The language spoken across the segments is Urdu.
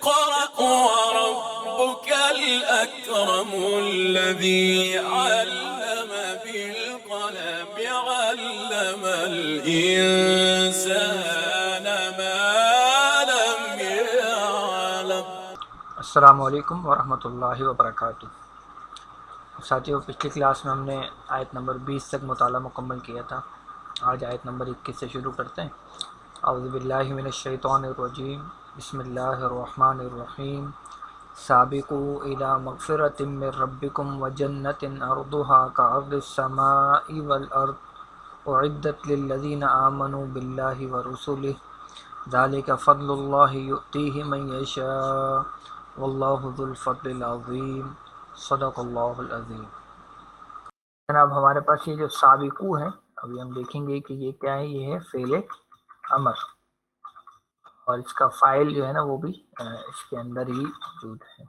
اقرأ وربك الأكرم الذي علم بالقلم علم الإنسان ما لم يعلم۔ السلام علیکم ورحمۃ اللہ وبرکاتہ۔ ساتھیوں، پچھلی کلاس میں ہم نے آیت نمبر 20 تک مطالعہ مکمل کیا تھا۔ آج آیت نمبر 21 سے شروع کرتے ہیں۔ اعوذ باللہ من الشیطان الرجیم، بسم اللہ الرحمن الرحیم۔ سابقوا الی مغفرۃ من ربکم وجنۃ عرضها كعرض السماء والارض اعدت للذین آمنوا باللہ ورسلہ ذلک فضل اللہ یؤتیہ من یشاء واللہ ذو الفضل العظیم، صدق اللہ العظیم۔ جناب، ہمارے پاس یہ جو سابقو ہے، ابھی ہم دیکھیں گے کہ یہ کیا ہے۔ یہ ہے فعل امر، اور اس کا فاعل جو ہے نا وہ بھی اس کے اندر ہی موجود ہے۔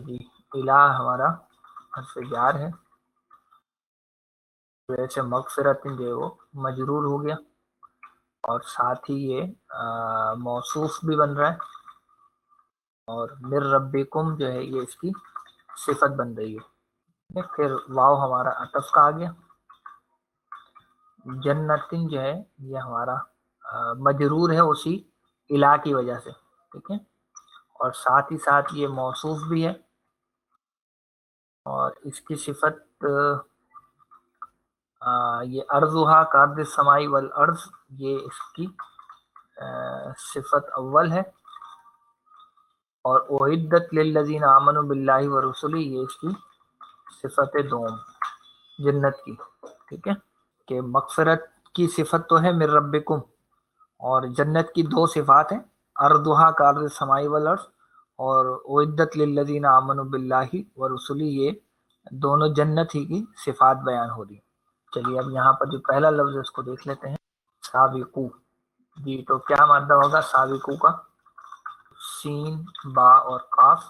جی، الہ ہمارا حرف جار ہے، ویسے مغفرت جو ہے وہ مجرور ہو گیا، اور ساتھ ہی یہ موصوف بھی بن رہا ہے، اور مر ربکم جو ہے یہ اس کی صفت بن رہی ہے۔ پھر واو ہمارا عطف کا آ گیا۔ جنتن جو ہے یہ ہمارا مجرور ہے اسی الہ کی وجہ سے، ٹھیک ہے، اور ساتھ ہی ساتھ یہ موصوف بھی ہے، اور اس کی صفت یہ ارضها کارد السماء والارض، یہ اس کی صفت اول ہے، اور اعدت للذین آمنوا باللہ ورسلہ یہ اس کی صفت دوم جنت کی، ٹھیک ہے، کہ مغفرت کی صفت تو ہے من ربکم، اور جنت کی دو صفات ہیں، ارضها کارد السماء والارض اور اعدت للذین آمنوا باللہ ورسلہ، یہ دونوں جنت ہی کی صفات بیان ہو رہی ہیں۔ چلیے اب یہاں پر جو پہلا لفظ ہے اس کو دیکھ لیتے ہیں، سابقو۔ جی تو کیا مادہ ہوگا سابقو کا؟ سین، با اور قاف۔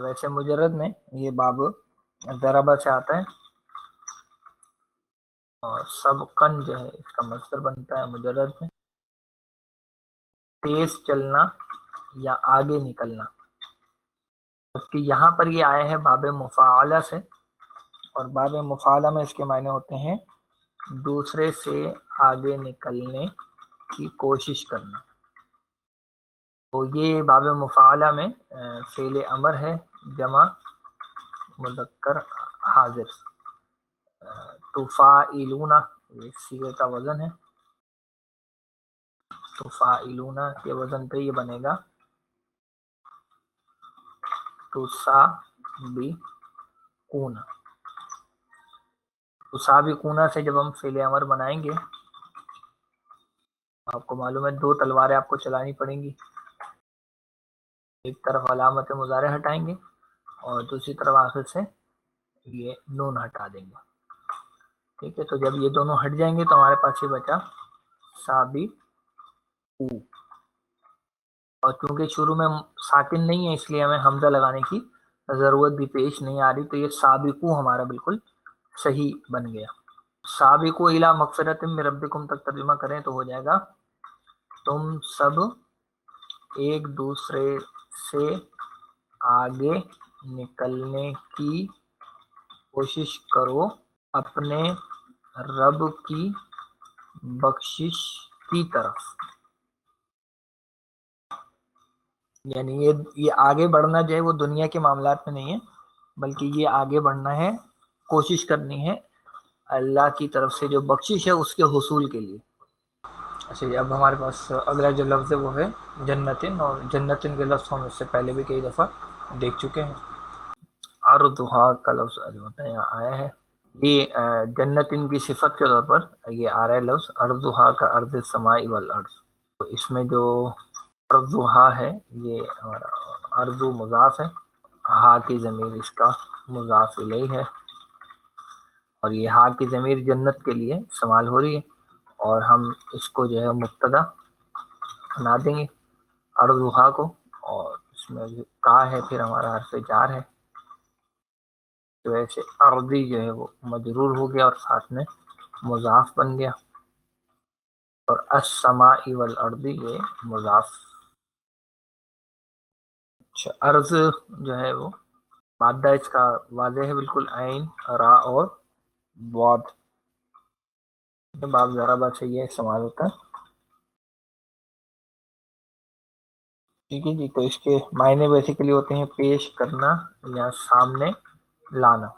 ویسے مجرد میں یہ باب ضربہ سے آتا ہے، اور سبقن جو ہے اس کا مصدر بنتا ہے مجرد میں، تیز چلنا یا آگے نکلنا، جبکہ یہاں پر یہ آیا ہے باب مفاعلہ سے، اور باب مفاعلہ میں اس کے معنی ہوتے ہیں دوسرے سے آگے نکلنے کی کوشش کرنا۔ تو یہ باب مفاعلہ میں فعل امر ہے، جمع مذکر حاضر، تفاعلون یہ صیغے کا وزن ہے، تفاعلون کے وزن پہ یہ بنے گا تسابقون۔ تسابقون سے جب ہم فعل امر بنائیں گے، آپ کو معلوم ہے دو تلواریں آپ کو چلانی پڑیں گی، ایک طرف علامت مضارع ہٹائیں گے اور دوسری طرف آخر سے یہ نون ہٹا دیں گے، ٹھیک ہے۔ تو جب یہ دونوں ہٹ جائیں گے تو ہمارے پاس یہ بچا سابقو، اور چونکہ شروع میں ساکن نہیں ہے اس لیے ہمیں حمزہ لگانے کی ضرورت بھی پیش نہیں آ رہی، تو یہ سابقو ہمارا بالکل صحیح بن گیا۔ سابقو الی مغفرۃ من ربکم تک ترجمہ کریں تو ہو جائے گا تم سب ایک دوسرے سے آگے نکلنے کی کوشش کرو اپنے رب کی بخشش کی طرف۔ یعنی یہ آگے بڑھنا جو ہے وہ دنیا کے معاملات میں نہیں ہے، بلکہ یہ آگے بڑھنا ہے، کوشش کرنی ہے اللہ کی طرف سے جو بخشش ہے اس کے حصول کے لیے۔ اچھا جی، اب ہمارے پاس اگلا جو لفظ ہے وہ ہے جنتن، اور جنتن کے لفظ ہم اس سے پہلے بھی کئی دفعہ دیکھ چکے ہیں۔ ارضھا کا لفظ جو ہوتا ہے یہاں آیا ہے، یہ جنتن کی صفت کے طور پر یہ آ رہا ہے لفظ ارضھا کا ارض السماء والارض۔ تو اس میں جو ارضھا ہے یہ ہمارا ارض مضاف ہے، ہا کی ضمیر اس کا مضاف الیہ ہے، اور یہ ہا کی ضمیر جنت کے لیے استعمال ہو رہی ہے، اور ہم اس کو جو ہے مبتدا بنا دیں گے ارضھا کو، اور اس میں جو کا ہے پھر ہمارا حرف جار ہے، تو ایسے ارضی جو ہے وہ مجرور ہو گیا اور ساتھ میں مضاف بن گیا، اور السماء والارض یہ مضاف. اچھا ارض جو ہے وہ مادہ اس کا واضح ہے بالکل، عین را اور باد. باب ذرا بات سے یہ استعمال ہوتا ہے. ٹھیک ہے جی. تو اس کے معنی بیسیکلی ہوتے ہیں پیش کرنا یا سامنے لانا.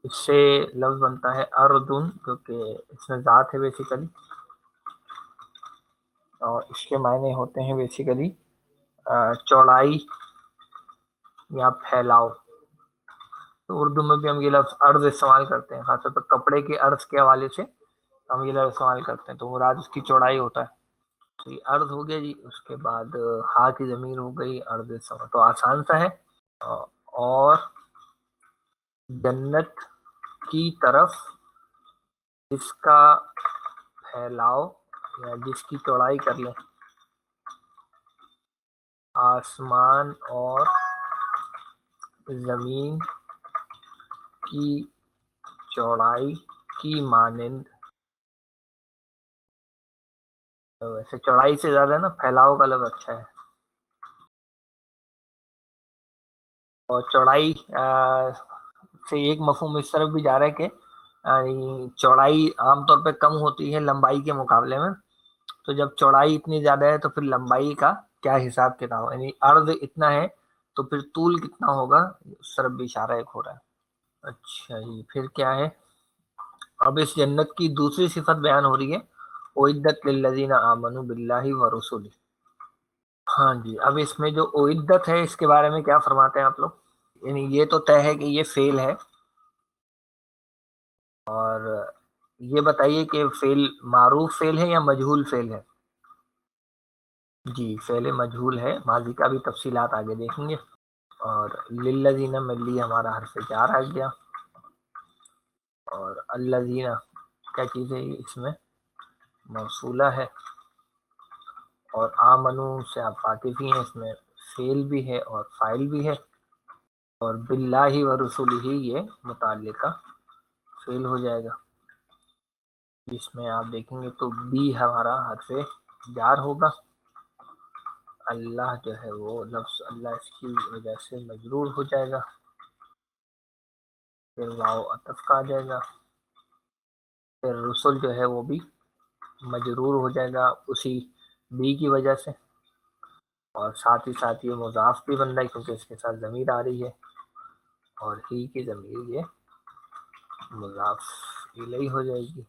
اس سے لفظ بنتا ہے اردن، کیونکہ اس میں ذات ہے بیسیکلی، اور اس کے معنی ہوتے ہیں بیسیکلی چوڑائی یا پھیلاؤ. تو اردو میں بھی ہم یہ لفظ عرض استعمال کرتے ہیں، خاص طور پر کپڑے کے عرض کے حوالے سے ہم یہ لفظ استعمال کرتے ہیں. تو مراد اس کی چوڑائی ہوتا ہے. تو یہ عرض ہو گیا جی. اس کے بعد ہا کی ضمیر ہو گئی عرض سما، تو آسان سا ہے. اور جنت کی طرف جس کا پھیلاؤ یا جس کی چوڑائی کر لیں آسمان اور زمین کی چوڑائی کی مانند. ویسے چوڑائی سے زیادہ نا پھیلاؤ کا لفظ اچھا ہے. اور چوڑائی سے ایک مفہوم اس طرف بھی جا رہا ہے کہ چوڑائی عام طور پہ کم ہوتی ہے لمبائی کے مقابلے میں. تو جب چوڑائی اتنی زیادہ ہے تو پھر لمبائی کا کیا حساب کتاب، یعنی عرض اتنا ہے تو پھر طول کتنا ہوگا، اس طرف بھی اشارہ ایک ہو رہا ہے. اچھا جی. پھر کیا ہے، اب اس جنت کی دوسری صفت بیان ہو رہی ہے، اعدت للذین آمنوا باللہ ورسلہ. ہاں جی. اب اس میں جو اعدت ہے اس کے بارے میں کیا فرماتے ہیں آپ لوگ؟ یعنی یہ تو طے ہے کہ یہ فعل ہے، اور یہ بتائیے کہ فعل معروف فعل ہے یا مجہول فعل ہے؟ جی فعل مجہول ہے. ماضی کا بھی تفصیلات آگے دیکھیں گے. اور للذین میں لی ہمارا حرف جار آ گیا. اور الذین کیا چیز ہے، اس میں موصولہ ہے. اور آمنو سے آپ واقف ہی ہیں، اس میں فعل بھی ہے اور فاعل بھی ہے. اور باللہ و رسولہ یہ متعلقہ فعل ہو جائے گا. جس میں آپ دیکھیں گے تو بی ہمارا حرف جار ہوگا. اللہ جو ہے وہ لفظ اللہ اس کی وجہ سے مجرور ہو جائے گا. پھر واو عطف کا آ جائے گا. پھر رسول جو ہے وہ بھی مجرور ہو جائے گا اسی بی کی وجہ سے. اور ساتھ ہی ساتھ یہ مضاف بھی بن رہا ہے کیونکہ اس کے ساتھ ضمیر آ رہی ہے، اور ہی کی ضمیر یہ مضاف الیہ ہو جائے گی.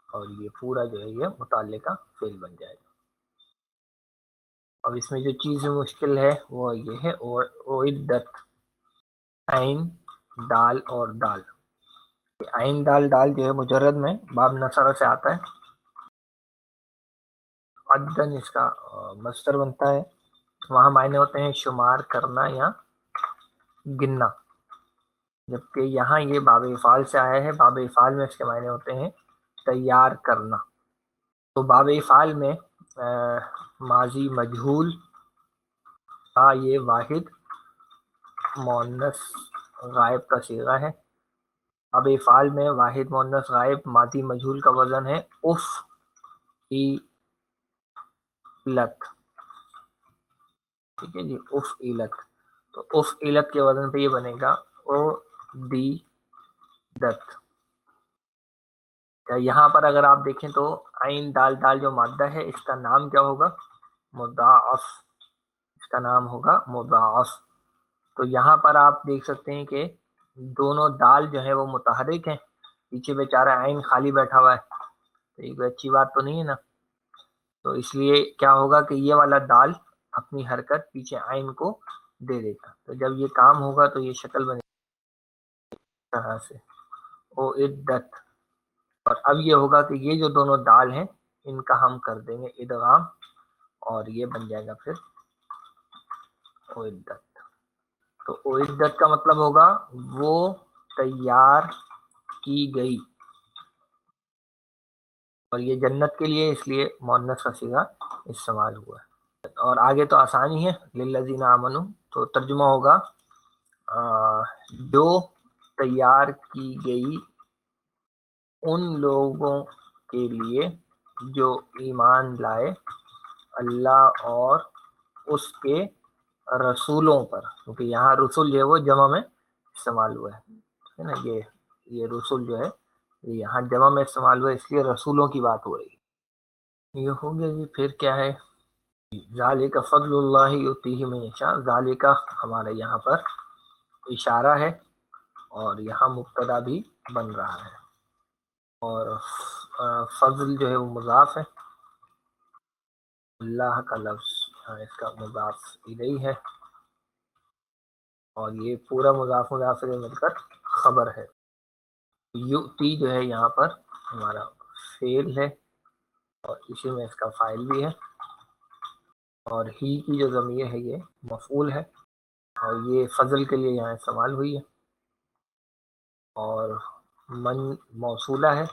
اور یہ پورا جو ہے یہ متعلقہ فعل بن جائے گا. اب اس میں جو چیز مشکل ہے وہ یہ ہے اعدت، عین دال اور دال. عین دال دال جو ہے مجرد میں باب نصرہ سے آتا ہے. عدن اس کا مصدر بنتا ہے. وہاں معنی ہوتے ہیں شمار کرنا یا گننا، جبکہ یہاں یہ باب افعال سے آیا ہے. باب افعال میں اس کے معنی ہوتے ہیں تیار کرنا. تو باب افعال میں ماضی مجہول کا یہ واحد مؤنث غائب کا صیغہ ہے. اب افعال میں واحد مؤنث غائب ماضی مجہول کا وزن ہے افعلت. ٹھیک ہے جی. افعلت. تو افعلت کے وزن پہ یہ بنے گا اعدت. یہاں پر اگر آپ دیکھیں تو عین دال دال جو مادہ ہے اس کا نام کیا ہوگا؟ مضاعف. اس کا نام ہوگا مضاعف. تو یہاں پر آپ دیکھ سکتے ہیں کہ دونوں دال جو ہے وہ متحرک ہیں. پیچھے بیچارہ عین خالی بیٹھا ہوا ہے، تو یہ کوئی اچھی بات تو نہیں ہے نا. تو اس لیے کیا ہوگا کہ یہ والا دال اپنی حرکت پیچھے عین کو دے دے گا. تو جب یہ کام ہوگا تو یہ شکل بنے طرح سے اعدت. اور اب یہ ہوگا کہ یہ جو دونوں دال ہیں ان کا ہم کر دیں گے ادغام، اور یہ بن جائے گا پھر اعدت. تو اعدت کا مطلب ہوگا وہ تیار کی گئی. اور یہ جنت کے لیے اس لیے مؤنث کا صیغہ استعمال ہوا ہے. اور آگے تو آسانی ہے للذین آمنوا. تو ترجمہ ہوگا جو تیار کی گئی ان لوگوں کے لیے جو ایمان لائے اللہ اور اس کے رسولوں پر، کیونکہ یہاں رسول جو ہے وہ جمع میں استعمال ہوا ہے نا، یہ رسول جو ہے یہ یہاں جمع میں استعمال ہوا ہے، اس لیے رسولوں کی بات ہو رہی ہے۔ یہ ہو گیا جی۔ پھر کیا ہے؟ ذالک فضل اللہ یؤتیہ من یشاء، ذالک ہمارا یہاں پر اشارہ ہے اور یہاں مبتدا بھی بن رہا ہے، اور فضل جو ہے وہ مضاف ہے، اللہ کا لفظ اس کا مضاف الیہ ہے، اور یہ پورا مضاف مضاف سے مل کر خبر ہے۔ یؤتی جو ہے یہاں پر ہمارا فعل ہے اور اسی میں اس کا فاعل بھی ہے، اور ہی کی جو ضمیر ہے یہ مفعول ہے، اور یہ فضل کے لیے یہاں استعمال ہوئی ہے، اور من موصولہ ہے،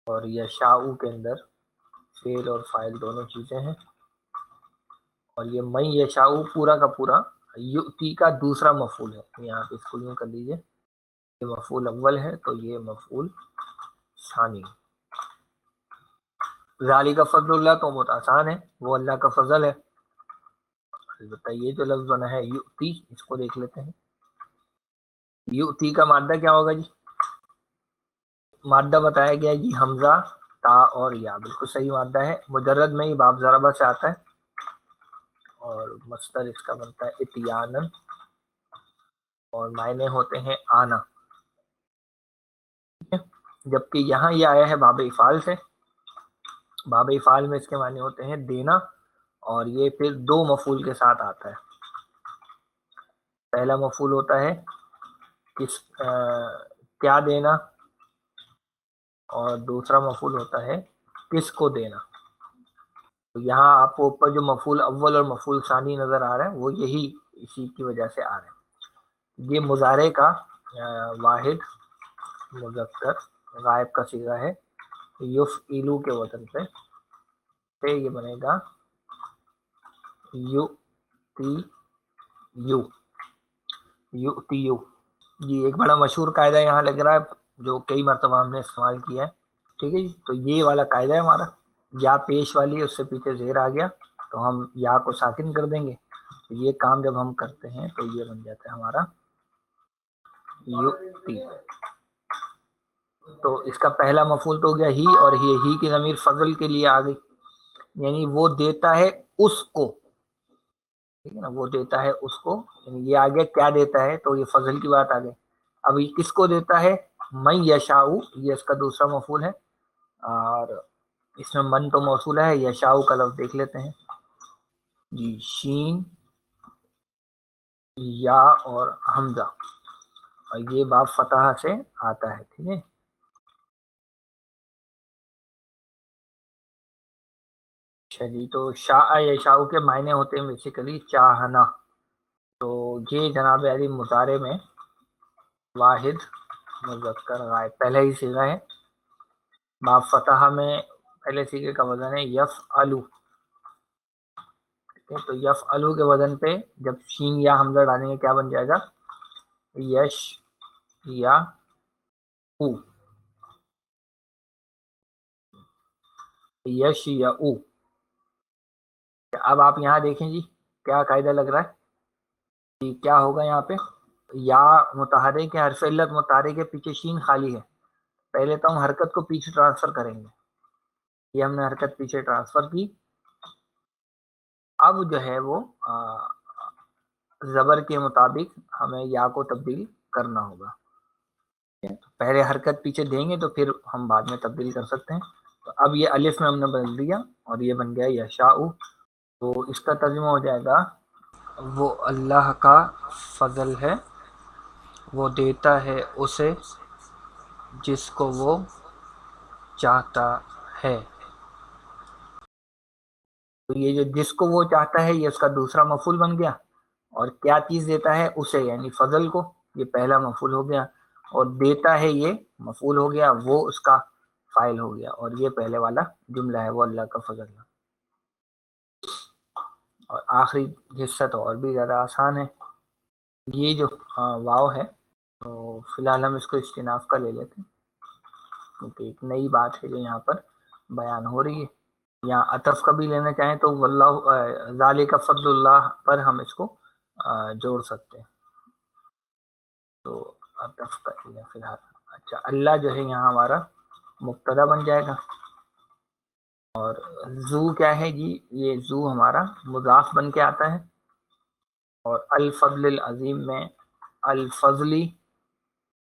اور یشاء کے اندر فعل اور فاعل دونوں چیزیں ہیں، اور یہ من یشاء پورا کا پورا یؤتی کا دوسرا مفعول ہے، یہاں پہ اس کو یوں کر لیجیے، یہ مفعول اول ہے تو یہ مفعول ثانی۔ ذالک فضل اللہ تو بہت آسان ہے، وہ اللہ کا فضل ہے۔ البتہ یہ جو لفظ بنا ہے یؤتی، اس کو دیکھ لیتے ہیں۔ یؤتی کا مادہ کیا ہوگا جی؟ مادہ بتایا گیا جی حمزہ، تا اور یا، بالکل صحیح مادہ ہے، مجرد میں ہی باب ضربہ سے آتا ہے، اور مصدر اس کا بنتا ہے اتیانن، اور معنی ہوتے ہیں آنا، جبکہ یہاں یہ آیا ہے باب افعال سے، باب افعال میں اس کے معنی ہوتے ہیں دینا، اور یہ پھر دو مفعول کے ساتھ آتا ہے۔ پہلا مفعول ہوتا ہے کیا دینا، اور دوسرا مفعول ہوتا ہے کس کو دینا۔ تو یہاں آپ کو اوپر جو مفعول اول اور مفعول ثانی نظر آ رہا ہے وہ یہی اسی کی وجہ سے آ رہے ہیں۔ یہ مضارع کا واحد مذکر غائب کا صیغہ ہے، یفعلو کے وزن پہ یہ بنے گا یؤتیو، یؤتیو۔ یہ ایک بڑا مشہور قاعدہ یہاں لگ رہا ہے جو کئی مرتبہ ہم نے استعمال کیا ہے، ٹھیک ہے جی۔ تو یہ والا قاعدہ ہے ہمارا، یا پیش والی اس سے پیچھے زیر آ گیا تو ہم یا کو ساکن کر دیں گے، یہ کام جب ہم کرتے ہیں تو یہ بن جاتا ہے ہمارا یؤتی۔ تو اس کا پہلا مفعول تو ہو گیا ہی، اور ہی کی ضمیر فضل کے لیے آ گئی، یعنی وہ دیتا ہے اس کو، ٹھیک ہے نا، وہ دیتا ہے اس کو، یعنی یہ آگے کیا دیتا ہے تو یہ فضل کی بات آ گئی۔ اب یہ کس کو دیتا ہے؟ من یشاء، یہ اس کا دوسرا مفعول ہے، اور اس میں من تو موصول ہے، یشاء کا لفظ دیکھ لیتے ہیں جی، شین یا اور حمزہ، اور یہ باب فتح سے آتا ہے، ٹھیک ہے۔ چلیے، تو شاء یشاء کے معنی ہوتے ہیں بیسیکلی چاہنا، تو یہ جناب علی مضارع میں واحد مذکر غائب پہلے ہی صیغہ ہے، باب فتح میں پہلے صیغے کا وزن ہے یفعلو، تو یفعلو کے وزن پہ جب شین یا حمزہ ڈالیں گے کیا بن جائے گا؟ یش یا او، یش یا او۔ اب آپ یہاں دیکھیں جی کیا قاعدہ لگ رہا ہے کہ کیا ہوگا یہاں پہ؟ یا متحرک کے حرف علت متحرک کے پیچھے شین خالی ہے، پہلے تو ہم حرکت کو پیچھے ٹرانسفر کریں گے، یہ ہم نے حرکت پیچھے ٹرانسفر کی، اب جو ہے وہ زبر کے مطابق ہمیں یا کو تبدیل کرنا ہوگا، پہلے حرکت پیچھے دیں گے تو پھر ہم بعد میں تبدیل کر سکتے ہیں۔ تو اب یہ الف میں ہم نے بدل دیا اور یہ بن گیا یشاء، تو اس کا ترجمہ ہو جائے گا وہ اللہ کا فضل ہے، وہ دیتا ہے اسے جس کو وہ چاہتا ہے۔ تو یہ جو جس کو وہ چاہتا ہے یہ اس کا دوسرا مفعول بن گیا، اور کیا چیز دیتا ہے؟ اسے، یعنی فضل کو، یہ پہلا مفعول ہو گیا، اور دیتا ہے یہ مفعول ہو گیا، وہ اس کا فاعل ہو گیا، اور یہ پہلے والا جملہ ہے وہ اللہ کا فضل ہے۔ اور آخری حصہ تو اور بھی زیادہ آسان ہے، یہ جو واو ہے تو فی الحال ہم اس کو استناف کا لے لیتے ہیں کیونکہ ایک نئی بات ہے جو یہاں پر بیان ہو رہی ہے. یہاں عطف کا بھی لینا چاہیں تو واللہ ذالک فضل اللہ پر ہم اس کو جوڑ سکتے ہیں. تو عطف کا لیں فی الحال. اچھا اللہ جو ہے یہاں ہمارا مبتدا بن جائے گا. اور زو کیا ہے جی؟ یہ زو ہمارا مضاف بن کے آتا ہے. اور الفضل العظیم میں الفضلی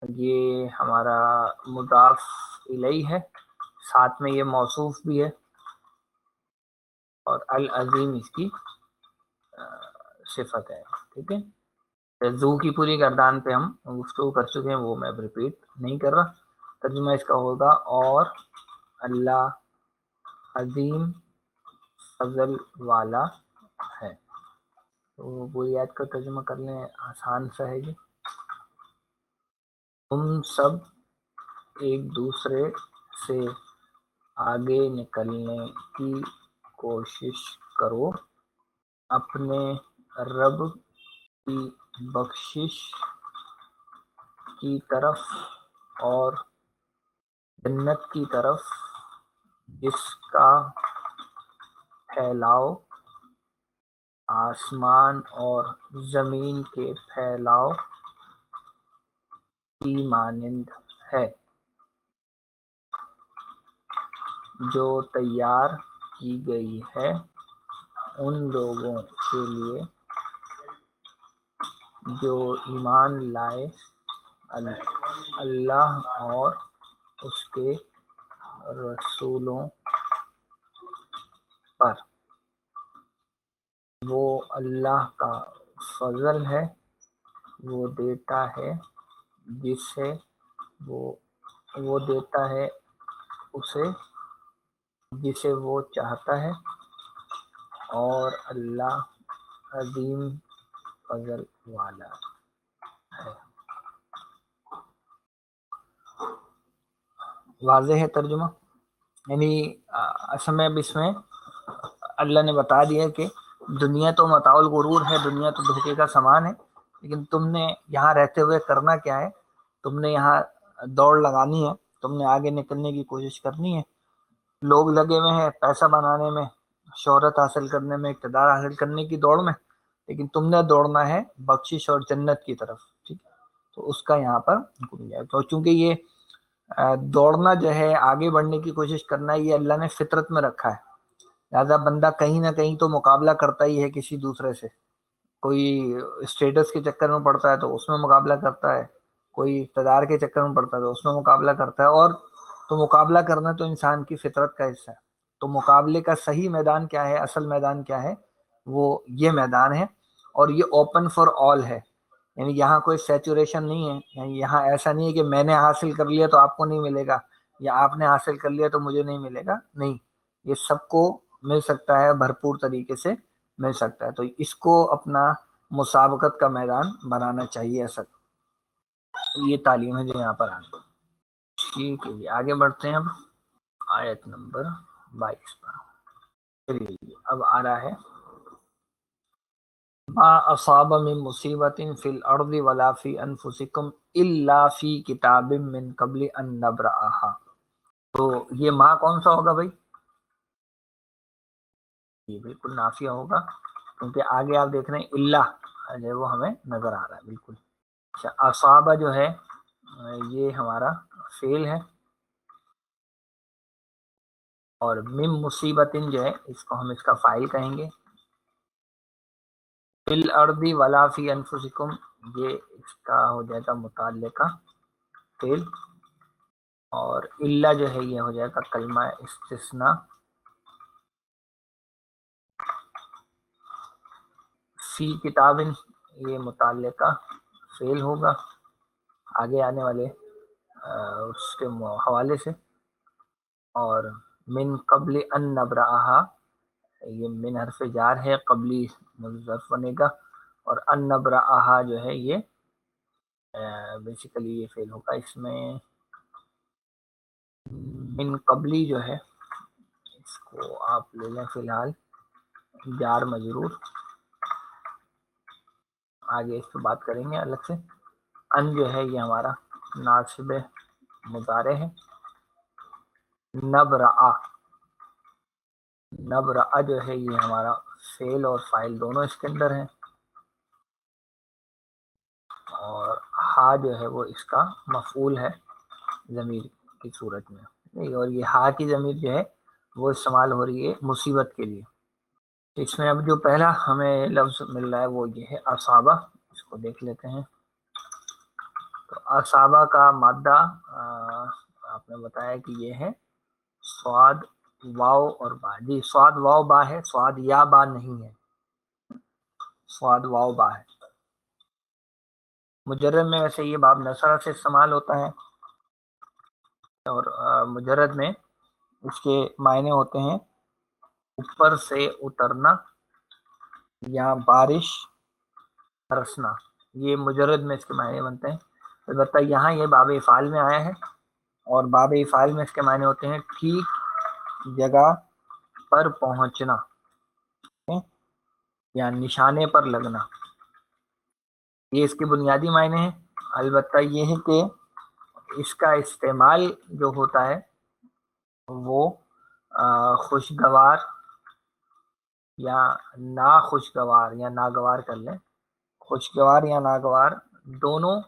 یہ ہمارا مضاف الیہ ہے، ساتھ میں یہ موصوف بھی ہے، اور العظیم اس کی صفت ہے. ٹھیک ہے، زو کی پوری گردان پہ ہم گفتگو کر چکے ہیں، وہ میں اب ریپیٹ نہیں کر رہا. ترجمہ اس کا ہوگا اور اللہ عظیم فضل والا ہے. تو پوری آیت کا ترجمہ کر لیں، آسان سا ہے جی. تم سب ایک دوسرے سے آگے نکلنے کی کوشش کرو، اپنے رب کی بخشش کی طرف اور جنت کی طرف جس کا پھیلاؤ آسمان اور زمین کے پھیلاؤ کی مانند ہے، جو تیار کی گئی ہے ان لوگوں کے لیے جو ایمان لائے اللہ اور اس کے رسولوں پر. وہ اللہ کا فضل ہے، وہ دیتا ہے جسے وہ دیتا ہے اسے جسے وہ چاہتا ہے، اور اللہ عظیم فضل والا ہے. واضح ہے ترجمہ؟ یعنی اصل میں اب اس میں اللہ نے بتا دیا کہ دنیا تو متاع الغرور ہے، دنیا تو دھوکے کا سامان ہے، لیکن تم نے یہاں رہتے ہوئے کرنا کیا ہے؟ تم نے یہاں دوڑ لگانی ہے، تم نے آگے نکلنے کی کوشش کرنی ہے. لوگ لگے ہوئے ہیں پیسہ بنانے میں، شہرت حاصل کرنے میں، اقتدار حاصل کرنے کی دوڑ میں، لیکن تم نے دوڑنا ہے بخشش اور جنت کی طرف. ٹھیک ہے، تو اس کا یہاں پر تو چونکہ یہ دوڑنا جو ہے، آگے بڑھنے کی کوشش کرنا، یہ اللہ نے فطرت میں رکھا ہے. لہٰذا بندہ کہیں نہ کہیں تو مقابلہ کرتا ہی ہے کسی دوسرے سے. کوئی اسٹیٹس کے چکر میں پڑتا ہے تو اس میں مقابلہ کرتا ہے، کوئی اقتدار کے چکر میں پڑتا ہے تو اس میں مقابلہ کرتا ہے. اور تو مقابلہ کرنا تو انسان کی فطرت کا حصہ ہے. تو مقابلے کا صحیح میدان کیا ہے، اصل میدان کیا ہے؟ وہ یہ میدان ہے، اور یہ اوپن فار آل ہے. یعنی یہاں کوئی سیچوریشن نہیں ہے، یعنی یہاں ایسا نہیں ہے کہ میں نے حاصل کر لیا تو آپ کو نہیں ملے گا، یا آپ نے حاصل کر لیا تو مجھے نہیں ملے گا. نہیں، یہ سب کو مل سکتا ہے، بھرپور طریقے سے مل سکتا ہے. تو اس کو اپنا مسابقت کا میدان بنانا چاہیے. اصل یہ تعلیم ہے جو یہاں پر آگے. ٹھیک ہے جی، آگے بڑھتے ہیں. اب آیت نمبر 22 پر چلیے، اب آ رہا ہے ما اصاب من مصیبت فی الارض ولا فی انفسکم الا فی کتاب من قبل ان نبرأها. تو یہ ما کون سا ہوگا بھائی؟ یہ بالکل نافیہ ہوگا، کیونکہ آگے آپ دیکھ رہے ہیں اللہ جو ہے وہ ہمیں نظر آ رہا ہے. بالکل. اچھا، اصابہ جو ہے یہ ہمارا فعل ہے، اور من مصیبت جو ہے اس کو ہم اس کا فاعل کہیں گے. فی الارض ولا فی انفسکم یہ اس کا ہو جائے گا متعلقہ فعل، اور اللہ جو ہے یہ ہو جائے گا کلمہ استثناء. فی کتاب یہ متعلقہ فعل ہوگا آگے آنے والے اس کے حوالے سے. اور من قبل ان نبرأها یہ من حرف جار ہے، قبلی مظرف بنے گا، اور ان نبرأها جو ہے یہ بیسیکلی یہ فعل ہوگا. اس میں من قبلی جو ہے اس کو آپ لے لیں فی الحال جار مجرور، آگے اس پہ بات کریں گے الگ سے. ان جو ہے یہ ہمارا ناصب مضارع ہے. نبرأ، نبرأ جو ہے یہ ہمارا فعل اور فاعل دونوں اس کے اندر ہیں، اور ہا جو ہے وہ اس کا مفعول ہے ضمیر کی صورت میں. اور یہ ہا کی ضمیر جو ہے وہ استعمال ہو رہی ہے مصیبت کے لیے. اس میں اب جو پہلا ہمیں لفظ مل رہا ہے وہ یہ ہے اصابہ. اس کو دیکھ لیتے ہیں. تو اصابہ کا مادہ آپ نے بتایا کہ یہ ہے سواد واو اور با. جی سواد واو با ہے، سواد یا با نہیں ہے، سواد واو با ہے. مجرد میں ویسے یہ باب نصرہ سے استعمال ہوتا ہے، اور مجرد میں اس کے معنی ہوتے ہیں اوپر سے اترنا یا بارش برسنا. یہ مجرد میں اس کے معنی بنتے ہیں. البتہ یہاں یہ باب افعال میں آیا ہے، اور باب افعال میں اس کے معنی ہوتے ہیں ٹھیک جگہ پر پہنچنا یا نشانے پر لگنا. یہ اس کے بنیادی معنی ہیں. البتہ یہ ہے کہ اس کا استعمال جو ہوتا ہے وہ خوشگوار یا ناخوشگوار یا ناگوار کر لیں، خوشگوار یا ناگوار دونوں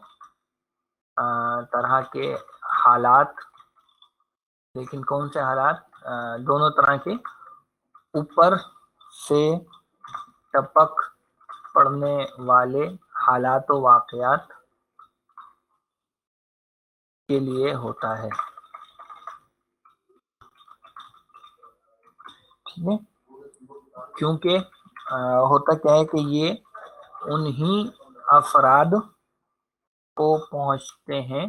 طرح کے حالات. لیکن کون سے حالات؟ دونوں طرح کے اوپر سے ٹپک پڑنے والے حالات و واقعات کے لیے ہوتا ہے. ٹھیک ہے، کیونکہ ہوتا کیا ہے کہ یہ انہی افراد کو پہنچتے ہیں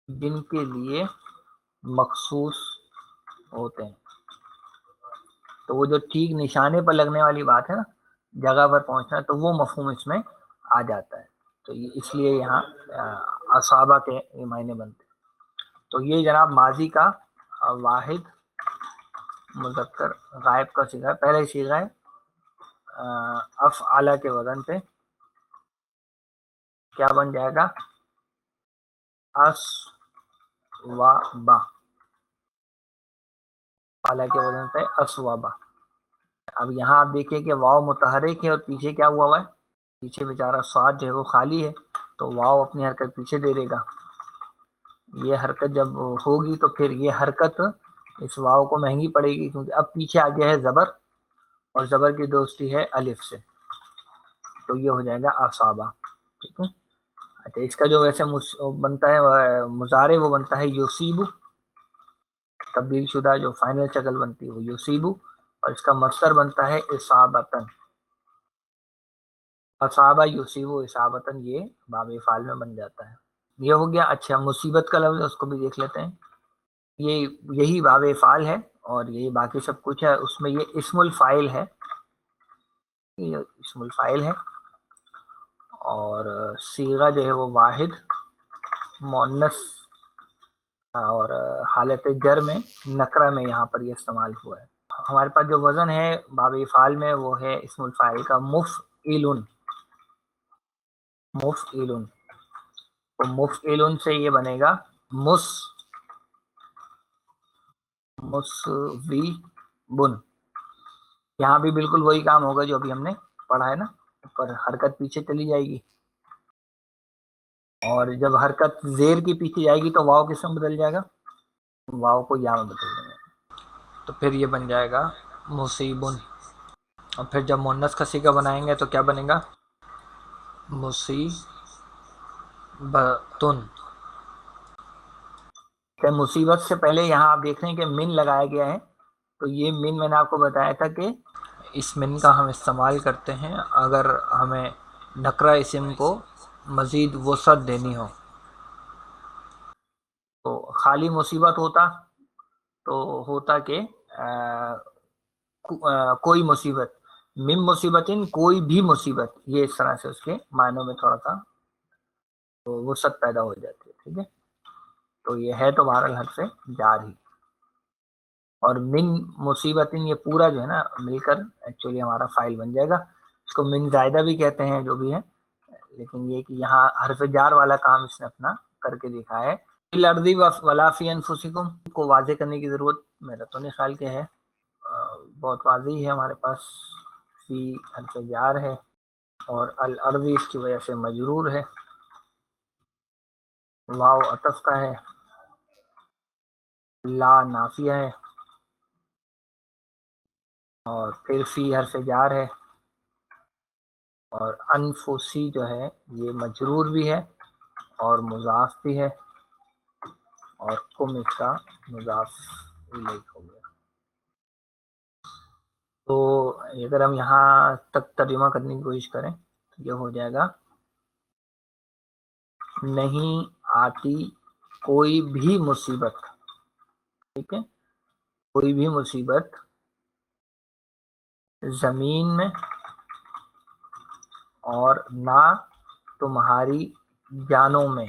جن کے لیے مخصوص ہوتے ہیں. تو وہ جو ٹھیک نشانے پر لگنے والی بات ہے نا، جگہ پر پہنچنا، تو وہ مفہوم اس میں آ جاتا ہے. تو اس لیے یہاں اصابہ کے یہ معنی بنتے ہیں. تو یہ جناب ماضی کا واحد مذکر غائب کا صیغہ ہے. پہلے صیغہ ہے افعال کے وزن پہ کیا بن جائے گا؟ اسوابا. افعال کے وزن پہ اسوابا. اب یہاں آپ دیکھیں کہ واو متحرک ہے اور پیچھے کیا ہوا ہے؟ پیچھے بیچارہ سواد جو ہے وہ خالی ہے، تو واو اپنی حرکت پیچھے دے دے گا. یہ حرکت جب ہوگی تو پھر یہ حرکت اس واو کو مہنگی پڑے گی، کیونکہ اب پیچھے آ گیا ہے زبر، اور زبر کی دوستی ہے الف سے، تو یہ ہو جائے گا اصابہ. ٹھیک ہے. اچھا، اس کا جو ویسے بنتا ہے مضارع، وہ بنتا ہے یصیبو. تبدیل شدہ جو فائنل شکل بنتی ہے وہ یصیبو، اور اس کا مصدر بنتا ہے اصابتن. اصابہ یصیبو اصابتن، یہ باب فعال میں بن جاتا ہے. یہ ہو گیا. اچھا، مصیبت کا لفظ اس کو بھی دیکھ لیتے ہیں. یہی باب فعال ہے، اور یہی باقی سب کچھ ہے. اس میں یہ اسم الفاعل ہے، یہ اسم الفاعل ہے، اور صیغہ جو ہے وہ واحد مؤنث، اور حالت جر میں نکرہ میں یہاں پر یہ استعمال ہوا ہے. ہمارے پاس جو وزن ہے باب فعال میں وہ ہے اسم الفاعل کا مفعلن. مفعلن، تو مفعلن سے یہ بنے گا مسویبن. یہاں بھی بالکل وہی کام ہوگا جو ابھی ہم نے پڑھا ہے نا، پر حرکت پیچھے چلی جائے گی، اور جب حرکت زیر کی پیچھے جائے گی تو واو کس میں بدل جائے گا؟ واو کو یا میں بدل دیں گے، تو پھر یہ بن جائے گا مصیبن. اور پھر جب مؤنث کا صیغہ بنائیں گے تو کیا بنے گا؟ مصیبتن. کہ مصیبت سے پہلے یہاں آپ دیکھ رہے ہیں کہ من لگایا گیا ہے. تو یہ من میں نے آپ کو بتایا تھا کہ اس من کا ہم استعمال کرتے ہیں اگر ہمیں نکرہ اسم کو مزید وسعت دینی ہو. تو خالی مصیبت ہوتا تو ہوتا کہ کوئی مصیبت، من مصیبتن کوئی بھی مصیبت، یہ اس طرح سے اس کے معنوں میں تھوڑا سا وسعت پیدا ہو جاتی ہے. ٹھیک ہے. تو یہ ہے تو بہرحال حد سے جاری. اور من مصیبتن یہ پورا جو ہے نا مل کر ایکچولی ہمارا فائل بن جائے گا. اس کو من زائدہ بھی کہتے ہیں جو بھی ہے، لیکن یہ کہ یہاں حرف جار والا کام اس نے اپنا کر کے دکھا ہے. الارضی ولا فی انفسکم کو واضح کرنے کی ضرورت میرا تو نہیں خیال کہ ہے، بہت واضح ہے ہمارے پاس. فی حرف جار ہے اور الارضی اس کی وجہ سے مجرور ہے، واو عطف کا ہے، لا نافیہ ہے، اور پھر فی حرف جار ہے، اور انفسی جو ہے یہ مجرور بھی ہے اور مضاف بھی ہے، اور کم اس کا مضاف الیہ ہو گیا. تو اگر ہم یہاں تک ترجمہ کرنے کی کوشش کریں تو یہ ہو جائے گا نہیں آتی کوئی بھی مصیبت، ٹھیک ہے، کوئی بھی مصیبت زمین میں اور نہ تمہاری جانوں میں.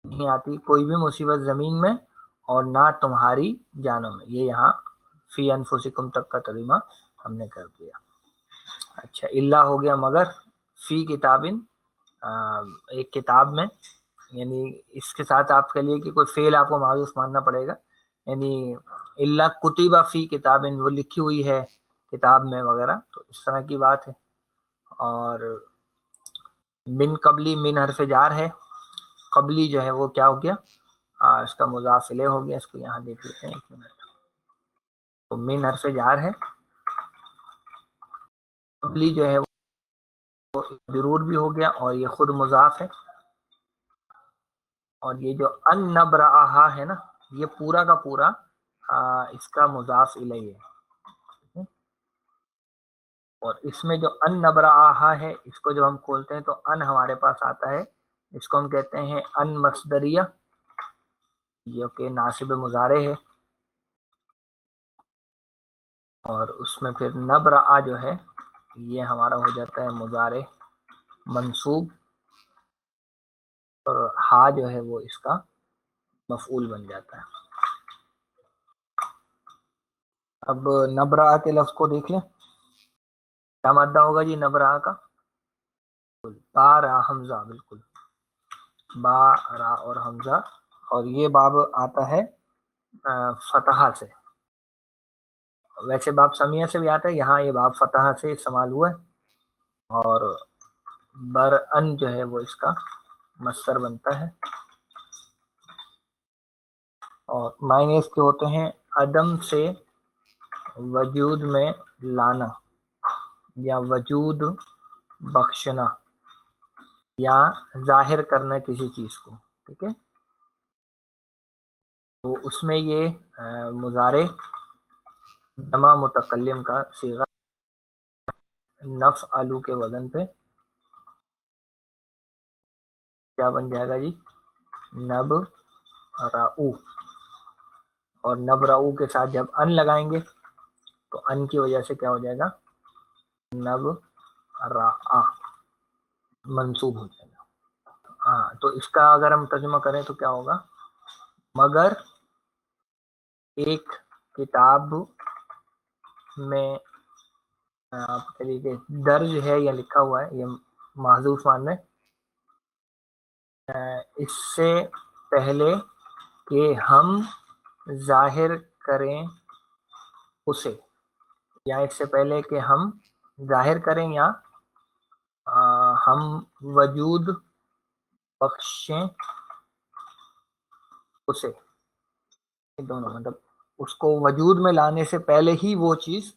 نہیں آتی کوئی بھی مصیبت زمین میں اور نہ تمہاری جانوں میں، یہ یہاں فی انفسکم تک کا ترجمہ ہم نے کر دیا. اچھا، اللہ ہو گیا مگر، فی کتابن ایک کتاب میں، یعنی اس کے ساتھ آپ کے لیے کہ کوئی فعل آپ کو معروف ماننا پڑے گا، یعنی اللہ کتبہ فی کتابن وہ لکھی ہوئی ہے کتاب میں وغیرہ، تو اس طرح کی بات ہے. اور من قبلی، من حرف جار ہے، قبلی جو ہے وہ کیا ہو گیا، اس کا مضاف الیہ ہو گیا. اس کو یہاں دیکھ لیتے ہیں ایک منٹ. تو من حرف جار ہے، قبلی جو ہے وہ ضرور بھی ہو گیا اور یہ خود مضاف ہے. اور یہ جو ان نبرآہا ہے نا، یہ پورا کا پورا اس کا مضاف الیہ ہے. اور اس میں جو ان نبرآہا ہے، اس کو جب ہم کھولتے ہیں تو ان ہمارے پاس آتا ہے، اس کو ہم کہتے ہیں ان مصدریہ، جو کہ ناصب مضارع ہے. اور اس میں پھر نبرآ جو ہے یہ ہمارا ہو جاتا ہے مضارع منصوب، اور ہا جو ہے وہ اس کا مفعول بن جاتا ہے. اب نبرآ کے لفظ کو دیکھ لیں، کیا مادہ ہوگا جی نبرآ کا؟ با را حمزہ، بالکل با را اور حمزہ. اور یہ باب آتا ہے فتحہ سے، ویسے باب سمیہ سے بھی آتا ہے، یہاں یہ باب فتحہ سے استعمال ہوا ہے. اور برأن جو ہے وہ اس کا مصدر بنتا ہے. اور معنی اس کے ہوتے ہیں عدم سے وجود میں لانا، یا وجود بخشنا، یا ظاہر کرنا کسی چیز کو، ٹھیک ہے. تو اس میں یہ مضارع جمع متکلم کا صیغہ نفعلو کے وزن پہ کیا بن جائے گا جی، نب راؤ. اور نب راؤ کے ساتھ جب ان لگائیں گے تو ان کی وجہ سے کیا ہو جائے گا، نب را منصوب ہو جائے گا. ہاں، تو اس کا اگر ہم ترجمہ کریں تو کیا ہوگا، مگر ایک کتاب میں آپ کے لیے درج ہے یا لکھا ہوا ہے، یہ محذوف مان میں، اس سے پہلے کہ ہم ظاہر کریں اسے، یا اس سے پہلے کہ ہم ظاہر کریں یا ہم وجود بخشیں اسے، دونوں مطلب اس کو وجود میں لانے سے پہلے ہی وہ چیز،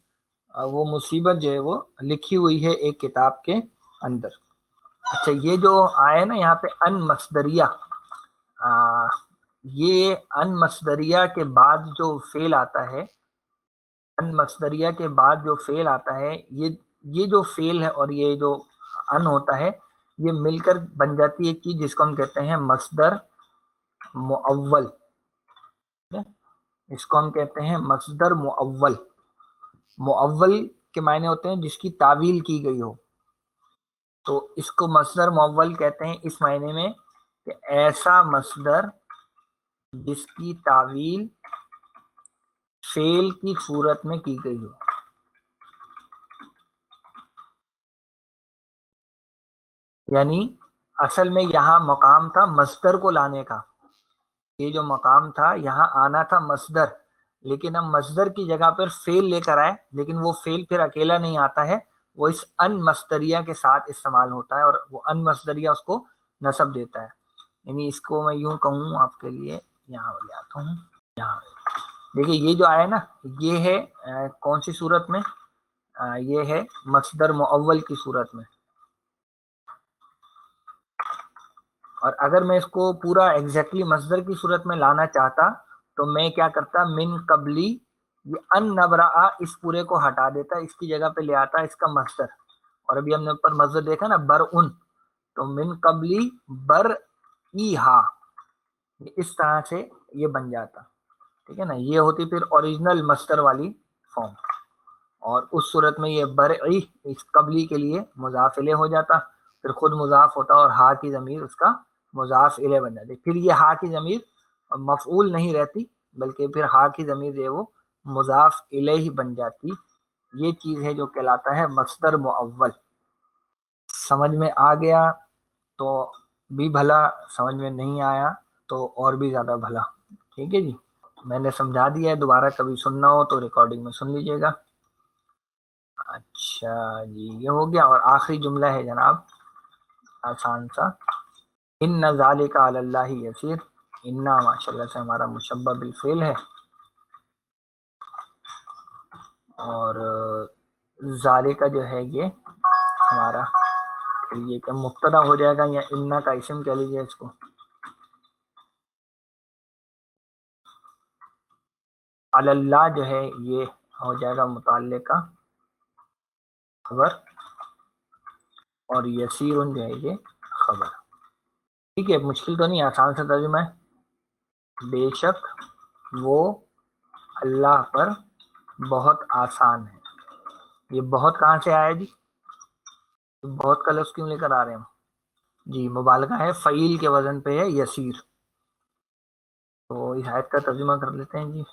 وہ مصیبت جو ہے وہ لکھی ہوئی ہے ایک کتاب کے اندر. اچھا، یہ جو آئے نا یہاں پہ ان مصدریہ، یہ ان مصدریہ کے بعد جو فعل آتا ہے، ان مصدریہ کے بعد جو فعل آتا ہے، یہ جو فعل ہے اور یہ جو ان ہوتا ہے، یہ مل کر بن جاتی ہے ایک چیز جس کو ہم کہتے ہیں مصدر مؤول. اس کو ہم کہتے ہیں مصدر مؤول. مؤول کے معنی ہوتے ہیں جس کی تعویل کی گئی ہو، تو اس کو مصدر مؤول کہتے ہیں اس معنی میں کہ ایسا مصدر جس کی تعویل فعل کی صورت میں کی گئی ہو. یعنی اصل میں یہاں مقام تھا مصدر کو لانے کا، یہ جو مقام تھا یہاں آنا تھا مصدر، لیکن ہم مصدر کی جگہ پر فعل لے کر آئے، لیکن وہ فعل پھر اکیلا نہیں آتا ہے، وہ اس ان مصدریہ کے ساتھ استعمال ہوتا ہے، اور وہ ان مصدریہ اس کو نصب دیتا ہے. یعنی اس کو میں یوں کہوں آپ کے لیے، یہاں لے آتا ہوں. یہاں دیکھیے یہ جو آیا نا، یہ ہے کون سی صورت میں؟ یہ ہے مصدر مؤول کی صورت میں. اور اگر میں اس کو پورا ایگزیکٹلی مصدر کی صورت میں لانا چاہتا تو میں کیا کرتا، من قبلی یہ ان نبرا، اس پورے کو ہٹا دیتا، اس کی جگہ پہ لے آتا اس کا مصدر. اور ابھی ہم نے اوپر مصدر دیکھا نا، بر ان، تو من قبلی بر ای ہا، اس طرح سے یہ بن جاتا. ٹھیک ہے نا، یہ ہوتی پھر اوریجنل مصدر والی فارم. اور اس صورت میں یہ برعی اس قبلی کے لیے مضاف الیہ ہو جاتا، پھر خود مضاف ہوتا اور ہا کی ضمیر اس کا مضاف الیہ بن جاتی. پھر یہ ہا کی ضمیر مفعول نہیں رہتی، بلکہ پھر ہا کی ضمیر جو ہے وہ مضاف الیہ ہی بن جاتی. یہ چیز ہے جو کہلاتا ہے مصدر مؤول. سمجھ میں آ گیا تو بھی بھلا، سمجھ میں نہیں آیا تو اور بھی زیادہ بھلا. ٹھیک ہے جی، میں نے سمجھا دیا ہے، دوبارہ کبھی سننا ہو تو ریکارڈنگ میں سن لیجیے گا. اچھا جی، یہ ہو گیا. اور آخری جملہ ہے جناب آسان سا، ان ذالک علی اللہ یسیر. انا ماشاء اللہ سے ہمارا مشبہ بالفعل ہے، اور ذالک جو ہے یہ ہمارا، یہ کہ مبتدا ہو جائے گا، یا انا کا اسم کہہ لیجیے اس کو. علی اللہ جو ہے یہ ہو جائے گا متعلقہ خبر، اور یسیر جو ہے یہ خبر. ٹھیک ہے، مشکل تو نہیں، آسان سے ترجمہ ہے. بے شک وہ اللہ پر بہت آسان ہے. یہ بہت کہاں سے آیا جی؟ بہت کا لفظ کیوں لے کر آ رہے ہیں ہم؟ جی مبالغہ ہے، فعیل کے وزن پہ ہے یسیر. تو اس آیت کا ترجمہ کر لیتے ہیں جی.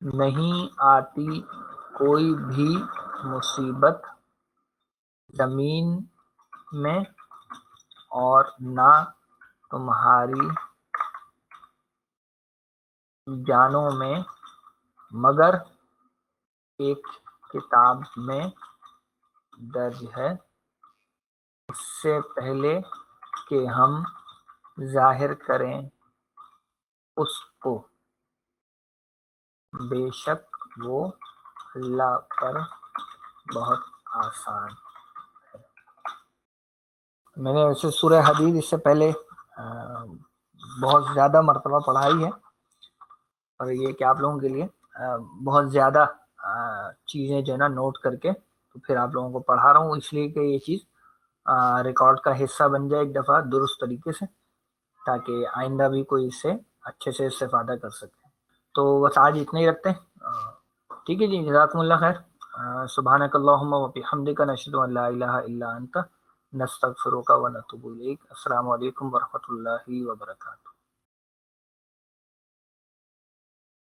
نہیں آتی کوئی بھی مصیبت زمین میں اور نہ تمہاری جانوں میں، مگر ایک کتاب میں درج ہے، اس سے پہلے کہ ہم ظاہر کریں اس کو. بے شک وہ اللہ پر بہت آسان. میں نے ویسے سورہ حدید اس سے پہلے بہت زیادہ مرتبہ پڑھائی ہے، اور یہ کہ آپ لوگوں کے لیے بہت زیادہ چیزیں جو ہے نا نوٹ کر کے تو پھر آپ لوگوں کو پڑھا رہا ہوں، اس لیے کہ یہ چیز ریکارڈ کا حصہ بن جائے ایک دفعہ درست طریقے سے، تاکہ آئندہ بھی کوئی اس سے اچھے سے استفادہ کر سکے. تو بس آج اتنا ہی رکھتے ہیں. ٹھیک ہے جی، جزاکم اللہ خیر. سبحانک اللہم و بحمدک، نشہد ان لا الہ الا انت، نستغفرک و نتوب الیک. السلام علیکم ورحمۃ اللہ وبرکاتہ.